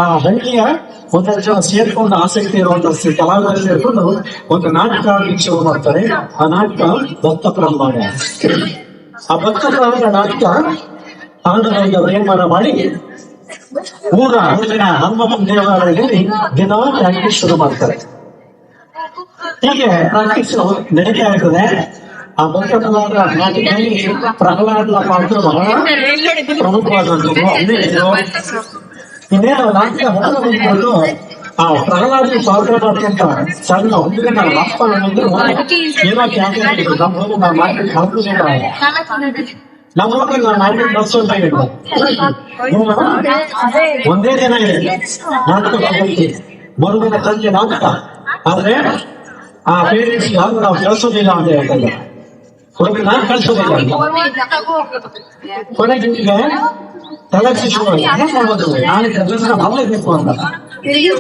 ಆ ಹಳ್ಳಿಯ ಒಂದಷ್ಟು ಜನ ಸೇರ್ಕೊಂಡು ಆಸಕ್ತಿ ಇರುವಂತಹ ಕಲಾವಿದರು ಸೇರ್ಕೊಂಡು ಒಂದು ನಾಟಕ ಶುರು ಮಾಡ್ತಾರೆ. ಆ ನಾಟಕ ಭಕ್ತ ಪ್ರಹ್ಲಾದ. ಆ ಭಕ್ತ ಪ್ರಹ್ಲಾದ ನಾಟಕ ತಾಂಡವರಿಗೆ ನಿರ್ಮಾಣ ಮಾಡಿ ಊರ ಹನುಮಪ್ಪನ ದೇವಾಲಯದಲ್ಲಿ ದಿನ ಪ್ರಾಕ್ಟೀಸ್ ಶುರು ಮಾಡ್ತಾರೆ. ಹೀಗೆ ಪ್ರಾಕ್ಟೀಸ್ ನಡೀತಾ ಇರ್ತದೆ. ಆ ಭಕ್ತ ಪ್ರಹ್ಲಾದ ನಾಟಕದಲ್ಲಿ ಪ್ರಹ್ಲಾದನ ಪಾತ್ರ ಬಹಳ ಪ್ರಮುಖವಾದಂಥದ್ದು. ಇನ್ನೇನು ನಾಟಕ ಹೊರಗೊಂಡು ಆ ಪ್ರಹ್ಲಾದ ಪಾತ್ರ ಮಾಡ್ಕೊಂತ ಸಣ್ಣ ಒಂದಿಗೆ ನಾವು ಅಪ್ಪನ ಮುಂದೆ ಏನೋ ಕ್ಯಾಂಪೇನ್ ನಮ್ಮ ಮಾರ್ಕೆಟ್ ನಮ್ಮ ಹೋಗಿ ನಾವು ಮಾರ್ಕೆಟ್ ಬಸ್ ಅಂತ ಹೇಳಿದ್ರು. ಒಂದೇ ದಿನ ಇದೆ ನಾಟಕ ಮರುದಿನ ಸಂಜೆ ನಾಟಕ. ಆದ್ರೆ ಆ ಪೇರೆಂಟ್ಸ್ ಯಾರು ನಾವು ಕಳಿಸೋದಿಲ್ಲ ಅಂತ ಹೇಳ್ತಾರೆ. ಹುಡುಗ ನಾನು ಕಳಿಸೋದಿಲ್ಲ. ಕೊನೆಗೆ ತಲೆಸಿ ಶುರು ಏನ್ ಮಾಡೋದು, ನಾಳೆ ಕೆಲಸ ಮಾಡಲೇಬೇಕು ಅಂತ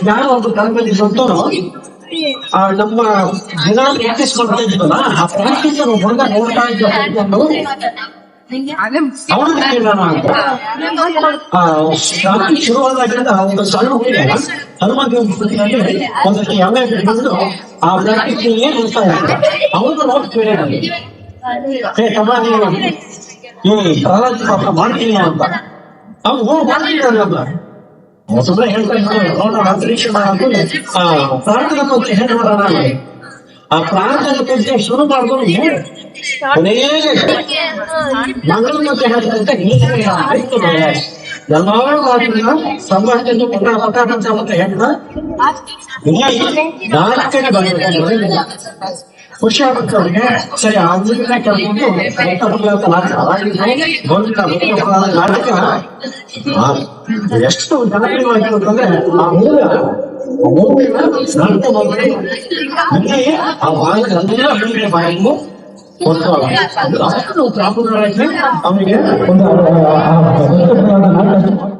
ಯಾರೋ ಒಬ್ಬರು ಕಲ್ಪನೆ ಬಂತವರು ನಮ್ಮ ದಿನ ಪ್ರಾಕ್ಟೀಸ್ ಮಾಡ್ತಾ ಇದ್ವಲ್ಲ, ಆ ಪ್ರಾಕ್ಟೀಸ್ ಹುಡುಗ ನೋಡ್ತಾ ಇದ್ದ ಅವನು ಕೇಳೋಣ ಅಂತ ಪ್ರಾಕ್ಟೀಸ್ ಶುರುವಾದಾಗಿಂದ ಒಂದು ಸಣ್ಣ ಹುಡುಗ ಹನುಮಂತ ಒಂದಷ್ಟು ಎಮ್ಮೆ ಬಿಟ್ಕೊಂಡು ಆ ಪ್ರಾಕ್ಟೀಸ್ ಏನ್ ನೋಡ್ತಾ ಇರ್ತಾರೆ. ಅವನು ನೋಡಿ ಕೇಳ ತಮ್ಮ ನೀವು ಈ ಪ್ರಹ್ಲಾದ ಪಾತ್ರ ಮಾಡ್ತೀನಿ ಅಂತ ಅವ್ನು ಹೋಗಿ ಮಾಡ್ತಿದ್ದಾರಲ್ಲ. ಸುಮ್ಮನೆ ಹೇಳ್ತಾ ಇದ್ರು ಅಂತರಿಕ್ಷ ಪ್ರಾರ್ಥನಾ ಪಂಕ್ತಿ ಹೇಳಿ ಮಾಡೋಣ. ಆ ಪ್ರಾರ್ಥನಾ ಪಂಕ್ತಿ ಶುರು ಮಾಡ್ಕೊಂಡು ಕೊನೆಗೆ ಮಂಗಳ ಮತ್ತೆ ಹೇಳ್ತಂತೆ ಎಲ್ಲರೂ ಮಾತಿನ ಸಂಭಾಷಣೆ ಪಟಾಪಂಚ ಅಂತ ಹೇಳಿದ ನಾಲ್ಕನೇ ಬಂದಿದೆ. ಖುಷಿ ಆಗುತ್ತೆ ಅವ್ರಿಗೆ. ಸರಿ ಅದನ್ನ ಕರ್ಕೊಂಡು ನಾಟಕ ಎಷ್ಟು ಜನಪ್ರಿಯವಾಗಿರುತ್ತಂದ್ರೆ ಆ ಮೂಲ ನಾಟಕ ಮಾಡಿ ಆ ಭಾಗದಲ್ಲೆಲ್ಲ ಬೆಳಿಗ್ಗೆ ಬಾಯಿಗೂ ಅಷ್ಟು ಪ್ರಾಪುರವಾಗಿ ಅವನಿಗೆ ಒಂದು ನಾಟಕ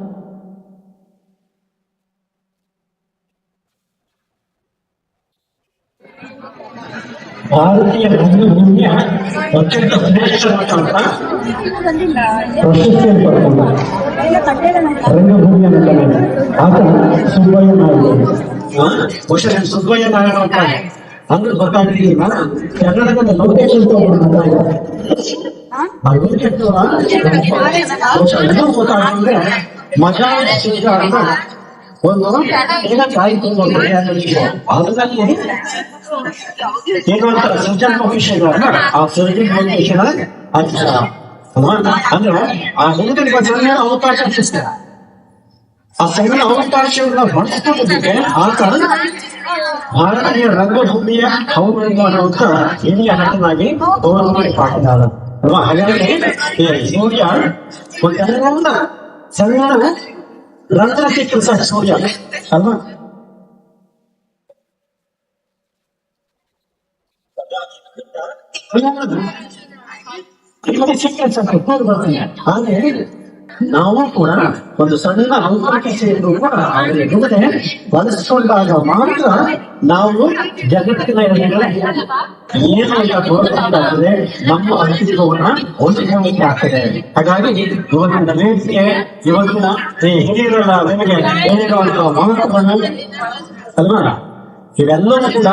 ಭಾರತೀಯ ರಂಗಭೂಮಿಯ ಅತ್ಯಂತ ಶ್ರೇಷ್ಠವಾದಂತ ಪ್ರಶಸ್ತಿಯನ್ನು ಪಡ್ಕೊಂಡ ರಂಗಭೂಮಿಯ ನಟನೆ ಆತ ಸುಬ್ಬಯ್ಯ ನಾಯಕ. ಬಹುಶಃ ಸುಬ್ಬಯ್ಯ ನಾಯಕ ಅಂತ ಅಂದ್ರೆ ಗೊತ್ತಾಗ್ತಿಲ್ಲ. ಕನ್ನಡದ ಲೋಕೇಶ್ ಅಂತ ಒಬ್ಬರು ನಟ ಇದ್ದಾರೆ. ಆ ಲೋಕೇಶ್ ಬಹುಶಃ ಇನ್ನೂ ಗೊತ್ತಾಗಂದ್ರೆ ಮಜಾ ಅಂತ ಒಂದು ಏನ ಕಾಯಿ ತುಂಬ ಅದರಲ್ಲಿ ಏನು ಅಂತಾರೆ ಸೃಜನಾತ್ಮಕ ಆ ಸೃಜನಾತ್ಮಕ ಅಂದ್ರೆ ಆ ಹುಡುಗರಿಗೆ ಸಣ್ಣ ಅವಕಾಶ ಸಿಗ್ತಾರೆ. ಆ ಸಣ್ಣ ಅವಕಾಶವನ್ನ ಬಳಸ್ಕೊಳ್ಳೋದಕ್ಕೆ ಆತ ಭಾರತೀಯ ರಂಗಭೂಮಿಯ ಹೌಮಾನವಂತ ಹಿರಿಯ ನಟನಾಗಿ ಗೌರವವಾಗಿ ಪಾಠದಾರ ಅಲ್ವಾ. ಹಾಗಾಗಿ ಸೂರ್ಯ ಒಂದೆಲ್ಲ ಸಣ್ಣ ರಂಗಕ್ಕೆ ಕೆಲಸ ಸೂರ್ಯ ಅಲ್ವಾ. ಆದ್ರೆ ನಾವು ಕೂಡ ಒಂದು ಸಣ್ಣ ಅವಕಾಶ ಇದ್ದು ಕೂಡ ಅದರ ಜೊತೆ ಬಳಸಿಕೊಂಡಾಗ ಮಾತ್ರ ನಾವು ಜಗತ್ತಿನ ಏನು ಅಂತ ತೋರಿಸಬೇಕಾಗ್ತದೆ, ನಮ್ಮ ಅಸ್ತಿತ್ವವನ್ನ ಹೊಂದಿಕೊಳ್ಳಲಿಕ್ಕೆ ಆಗ್ತದೆ. ಹಾಗಾಗಿ ಇವತ್ತಿನ ವೇದಿಕೆ ಇವತ್ತಿನ ಹಿರಿಯರ ನಿಮಗೆ ಹೇಳಿರುವಂತಹ ಮಹತ್ವವನ್ನು ಅಲ್ವಾ, ಇವೆಲ್ಲವೂ ಕೂಡ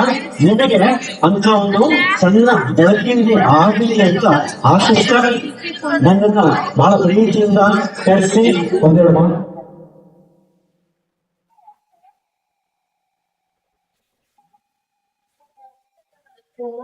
ನಿಮಗೆ ಅಂತ ಒಂದು ಸಣ್ಣ ಬೆಳಕಿಂದ ಆಗಲಿ ಅಂತ ಆಶಿಸ್ತಾ ನನ್ನನ್ನ ಬಹಳ ಪ್ರೀತಿಯಿಂದ ಕರೆಸಿ ಒಂದೆರಡು